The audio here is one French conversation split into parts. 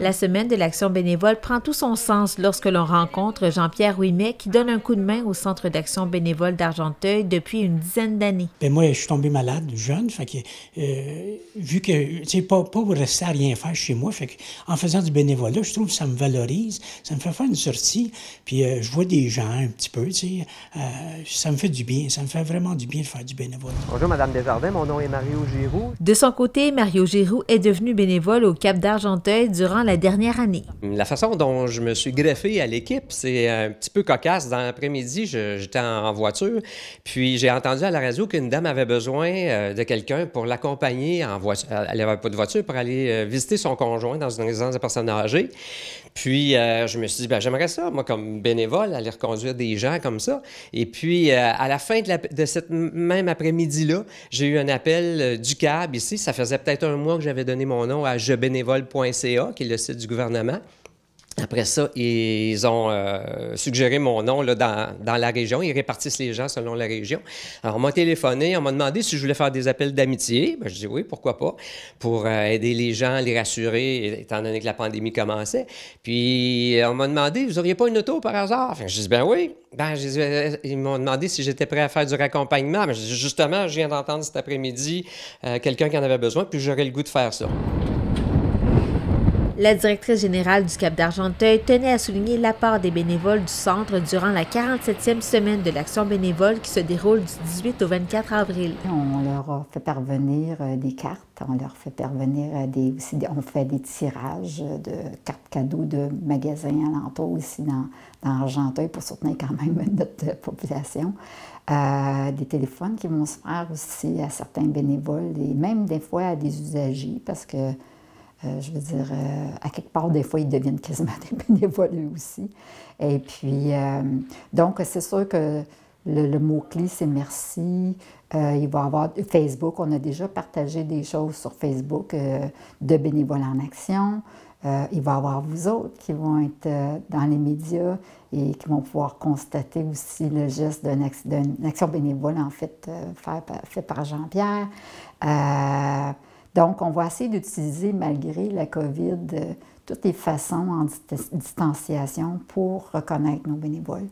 La semaine de l'action bénévole prend tout son sens lorsque l'on rencontre Jean-Pierre Ouimet qui donne un coup de main au Centre d'action bénévole d'Argenteuil depuis une dizaine d'années. Bien, moi, je suis tombé malade, jeune, fait que, vu que, tu sais, pas pour rester à rien faire chez moi, fait que, en faisant du bénévolat, je trouve que ça me valorise, ça me fait faire une sortie, puis je vois des gens un petit peu, tu sais, ça me fait du bien, ça me fait vraiment du bien de faire du bénévolat. Bonjour, Madame Desjardins, mon nom est Mario Giroux. De son côté, Mario Giroux est devenu bénévole au Cap d'Argenteuil durant la dernière année. La façon dont je me suis greffé à l'équipe, c'est un petit peu cocasse. Dans l'après-midi, j'étais en voiture, puis j'ai entendu à la radio qu'une dame avait besoin de quelqu'un pour l'accompagner en voiture. Elle n'avait pas de voiture pour aller visiter son conjoint dans une résidence de personnes âgées. Puis, je me suis dit, bien, j'aimerais ça, moi, comme bénévole, aller reconduire des gens comme ça. Et puis, à la fin de cette même après-midi-là, j'ai eu un appel du CAB ici. Ça faisait peut-être un mois que j'avais donné mon nom à jebénévole.ca, qui est le site du gouvernement. Après ça, ils ont suggéré mon nom là, dans la région. Ils répartissent les gens selon la région. Alors, on m'a téléphoné, on m'a demandé si je voulais faire des appels d'amitié. Bien, je dis oui, pourquoi pas, pour aider les gens, les rassurer, étant donné que la pandémie commençait. Puis, on m'a demandé, vous n'auriez pas une auto par hasard? Enfin, je dis, ben oui. Ben, ils m'ont demandé si j'étais prêt à faire du raccompagnement. Ben, je dis, justement, je viens d'entendre cet après-midi quelqu'un qui en avait besoin, puis j'aurais le goût de faire ça. La directrice générale du Cap d'Argenteuil tenait à souligner l'apport des bénévoles du centre durant la 47e semaine de l'action bénévole qui se déroule du 18 au 24 avril. On leur a fait parvenir des cartes, on leur fait parvenir on fait des tirages de cartes cadeaux de magasins alentours ici dans Argenteuil pour soutenir quand même notre population. Des téléphones qui vont se faire aussi à certains bénévoles et même des fois à des usagers parce que je veux dire, à quelque part, des fois, ils deviennent quasiment des bénévoles eux aussi. Et puis, donc, c'est sûr que le mot-clé, c'est merci. Il va y avoir Facebook. On a déjà partagé des choses sur Facebook de bénévoles en action. Il va y avoir vous autres qui vont être dans les médias et qui vont pouvoir constater aussi le geste d'une action bénévole, en fait, fait par Jean-Pierre. Donc, on va essayer d'utiliser, malgré la COVID, toutes les façons en distanciation pour reconnaître nos bénévoles.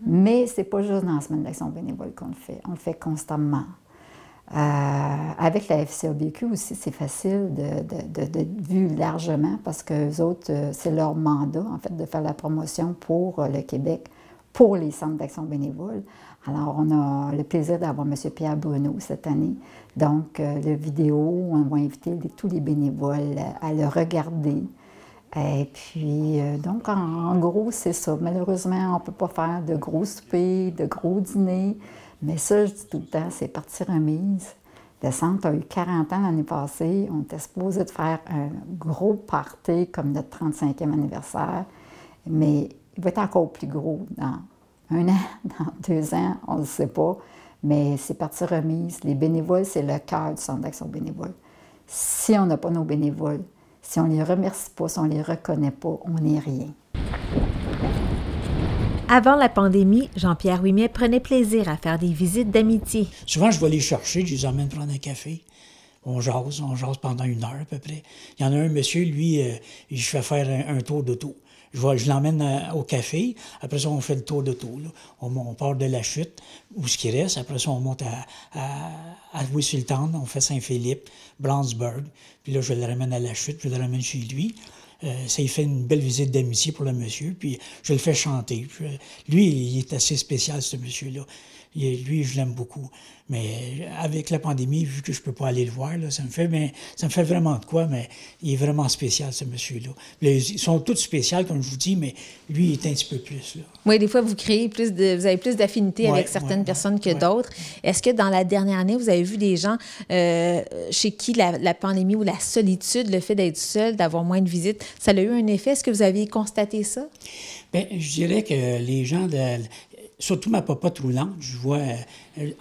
Mais ce n'est pas juste dans la semaine d'action bénévole qu'on le fait. On le fait constamment. Avec la FCABQ aussi, c'est facile vu largement parce qu'eux autres, c'est leur mandat, en fait, de faire la promotion pour le Québec, pour les centres d'action bénévole. Alors, on a le plaisir d'avoir M. Pierre Bruno cette année. Donc, la vidéo, on va inviter tous les bénévoles à le regarder. Et puis, donc, en gros, c'est ça. Malheureusement, on ne peut pas faire de gros soupers, de gros dîners. Mais ça, je dis tout le temps, c'est partie remise. Le centre a eu 40 ans l'année passée. On était supposé de faire un gros party comme notre 35e anniversaire. Mais il va être encore plus gros dans 1 an, dans 2 ans, on ne le sait pas, mais c'est partie remise. Les bénévoles, c'est le cœur du Centre d'action bénévole. Si on n'a pas nos bénévoles, si on ne les remercie pas, si on ne les reconnaît pas, on n'est rien. Avant la pandémie, Jean-Pierre Ouimet prenait plaisir à faire des visites d'amitié. Souvent, je vais les chercher, je les emmène prendre un café. On jase pendant 1 heure à peu près. Il y en a un monsieur, lui, je fais faire un tour d'auto. Je l'emmène au café. Après ça, on fait le tour d'auto. On part de la chute, où ce qui reste. Après ça, on monte à Louis-Sultan. On fait Saint-Philippe, Brownsburg. Puis là, je le ramène à la chute, je le ramène chez lui. Ça y fait une belle visite d'amitié pour le monsieur. Puis je le fais chanter. Lui, il est assez spécial, ce monsieur-là. Lui, je l'aime beaucoup. Mais avec la pandémie, vu que je ne peux pas aller le voir, là, ça me fait vraiment de quoi, mais il est vraiment spécial, ce monsieur-là. Ils sont tous spéciaux, comme je vous dis, mais lui, il est un petit peu plus. Là. Oui, des fois, vous avez plus d'affinité avec certaines personnes que d'autres. Est-ce que dans la dernière année, vous avez vu des gens chez qui la pandémie ou la solitude, le fait d'être seul, d'avoir moins de visites, ça a eu un effet? Est-ce que vous avez constaté ça? Bien, je dirais que les gens surtout ma popote roulante, je vois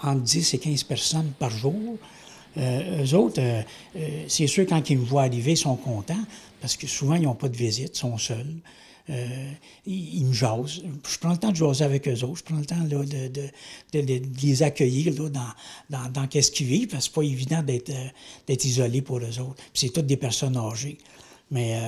entre 10 et 15 personnes par jour. Eux autres, c'est sûr, quand ils me voient arriver, ils sont contents, parce que souvent, ils n'ont pas de visite, ils sont seuls. Ils me jasent. Je prends le temps de jaser avec eux autres. Je prends le temps là, de les accueillir là, dans qu'est-ce qu'ils vivent, parce que c'est pas évident d'être isolé pour eux autres. Puis c'est toutes des personnes âgées. Mais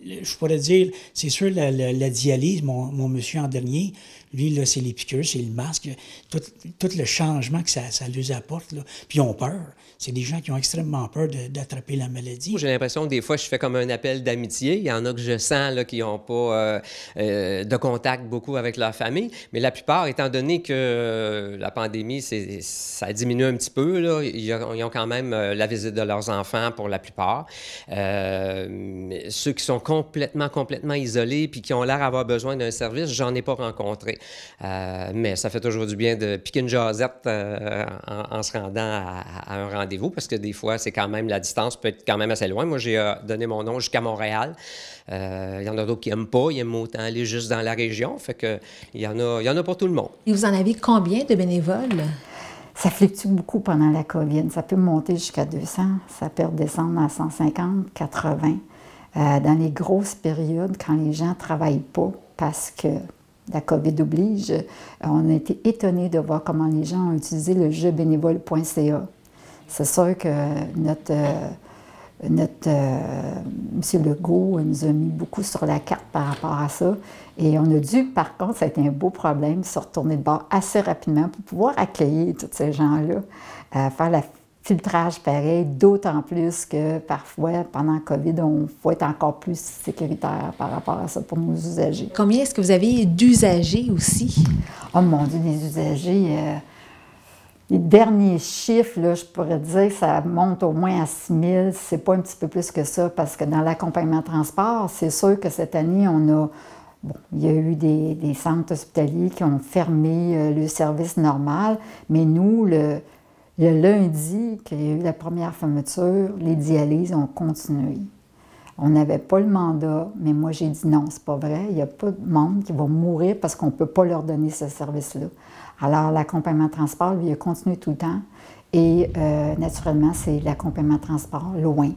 je pourrais dire, c'est sûr, la dialyse, mon monsieur en dernier, lui, là, c'est les piqûres, c'est le masque, tout le changement que ça lui apporte, là. Puis ils ont peur. C'est des gens qui ont extrêmement peur d'attraper la maladie. J'ai l'impression que des fois, je fais comme un appel d'amitié. Il y en a que je sens là, qui n'ont pas de contact beaucoup avec leur famille. Mais la plupart, étant donné que la pandémie, ça a diminué un petit peu, là, ils ont quand même la visite de leurs enfants pour la plupart. Ceux qui sont complètement isolés puis qui ont l'air d'avoir besoin d'un service, j'en ai pas rencontré. Mais ça fait toujours du bien de piquer une jasette en se rendant à un rendez-vous, parce que des fois, c'est quand même, la distance peut être quand même assez loin. Moi, j'ai donné mon nom jusqu'à Montréal. Il y en a d'autres qui n'aiment pas. Ils aiment autant aller juste dans la région. Fait que il y en a pour tout le monde. Et vous en avez combien de bénévoles? Ça fluctue beaucoup pendant la COVID. Ça peut monter jusqu'à 200. Ça peut redescendre à 150, 80. Dans les grosses périodes, quand les gens ne travaillent pas, parce que la COVID oblige, on a été étonnés de voir comment les gens ont utilisé le jebénévole.ca. C'est sûr que notre M. Legault nous a mis beaucoup sur la carte par rapport à ça. Et on a dû, par contre, ça a été un beau problème, se retourner de bord assez rapidement pour pouvoir accueillir tous ces gens-là, faire le filtrage pareil, d'autant plus que parfois, pendant la COVID, on faut être encore plus sécuritaire par rapport à ça pour nos usagers. Combien est-ce que vous avez d'usagers aussi? Oh mon Dieu, des usagers... les derniers chiffres, là, je pourrais dire que ça monte au moins à 6 000. C'est pas un petit peu plus que ça, parce que dans l'accompagnement transport, c'est sûr que cette année, il y a eu des centres hospitaliers qui ont fermé le service normal, mais nous, le lundi, qu'il y a eu la première fermeture, les dialyses ont continué. On n'avait pas le mandat, mais moi, j'ai dit non, c'est pas vrai. Il n'y a pas de monde qui va mourir parce qu'on ne peut pas leur donner ce service-là. Alors, l'accompagnement transport, lui, a continué tout le temps. Et naturellement, c'est l'accompagnement transport loin.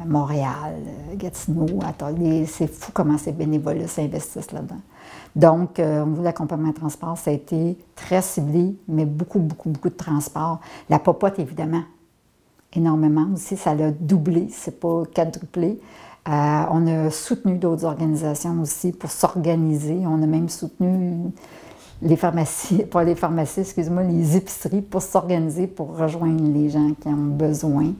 Montréal, Gatineau, Atelier. C'est fou comment ces bénévoles s'investissent là-dedans. Donc, au niveau de l'accompagnement transport, ça a été très ciblé, mais beaucoup de transport. La popote, évidemment, énormément aussi. Ça l'a doublé, c'est pas quadruplé. On a soutenu d'autres organisations aussi pour s'organiser. On a même soutenu les pharmacies, pas les pharmacies, excusez-moi, les épiceries pour s'organiser, pour rejoindre les gens qui en ont besoin.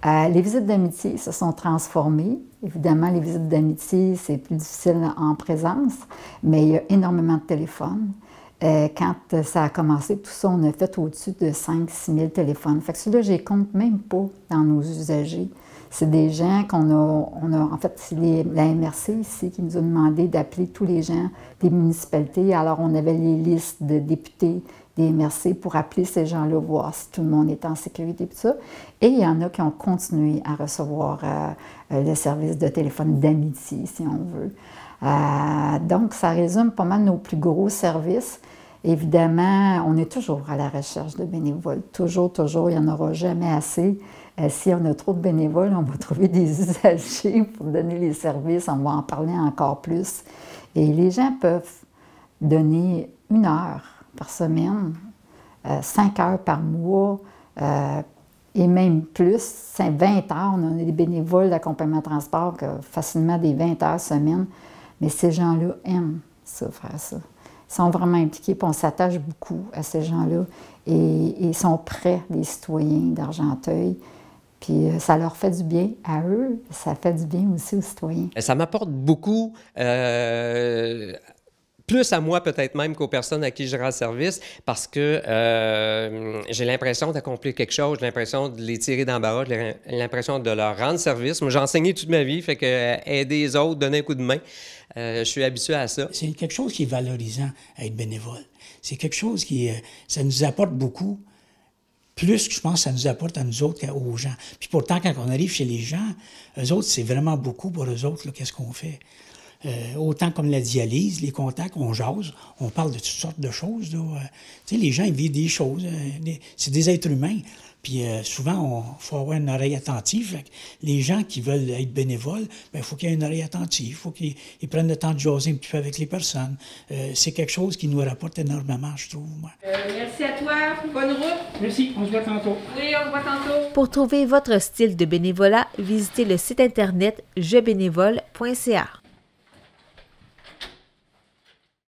Les visites d'amitié se sont transformées. Évidemment, les visites d'amitié, c'est plus difficile en présence, mais il y a énormément de téléphones. Quand ça a commencé, tout ça, on a fait au-dessus de 5-6 000 téléphones. Fait que ceux-là, je les compte même pas dans nos usagers. C'est des gens en fait, c'est la MRC ici qui nous a demandé d'appeler tous les gens des municipalités. Alors, on avait les listes de députés des MRC pour appeler ces gens-là, voir si tout le monde était en sécurité et tout ça. Et il y en a qui ont continué à recevoir le service de téléphone d'amitié, si on veut. Donc, ça résume pas mal nos plus gros services. Évidemment, on est toujours à la recherche de bénévoles. Toujours, il n'y en aura jamais assez. Si on a trop de bénévoles, on va trouver des usagers pour donner les services. On va en parler encore plus. Et les gens peuvent donner 1 heure par semaine, 5 heures par mois, et même plus, 20 heures. On a des bénévoles d'accompagnement transport qui ont facilement des 20 heures semaine. Mais ces gens-là aiment ça, faire ça. Ils sont vraiment impliqués, puis on s'attache beaucoup à ces gens-là. Et ils sont près des citoyens d'Argenteuil. Puis ça leur fait du bien à eux, ça fait du bien aussi aux citoyens. Ça m'apporte beaucoup, plus à moi peut-être même qu'aux personnes à qui je rends service, parce que j'ai l'impression d'accomplir quelque chose, j'ai l'impression de les tirer d'embarras, j'ai l'impression de leur rendre service. Moi, j'ai enseigné toute ma vie, fait que aider les autres, donner un coup de main, je suis habitué à ça. C'est quelque chose qui est valorisant à être bénévole. C'est quelque chose qui, ça nous apporte beaucoup. Plus que je pense que ça nous apporte à nous autres qu'aux gens. Puis pourtant, quand on arrive chez les gens, eux autres, c'est vraiment beaucoup pour eux autres, qu'est-ce qu'on fait. Autant comme la dialyse, les contacts, on jase, on parle de toutes sortes de choses. Tu sais, les gens, ils vivent des choses. C'est des êtres humains. Puis souvent, il faut avoir une oreille attentive. Fait que les gens qui veulent être bénévoles, il faut qu'il y ait une oreille attentive. Il faut qu'ils prennent le temps de jaser un petit peu avec les personnes. C'est quelque chose qui nous rapporte énormément, je trouve. Merci à toi. Bonne route. Merci. On se voit tantôt. Oui, on se voit tantôt. Pour trouver votre style de bénévolat, visitez le site internet jebénévole.ca.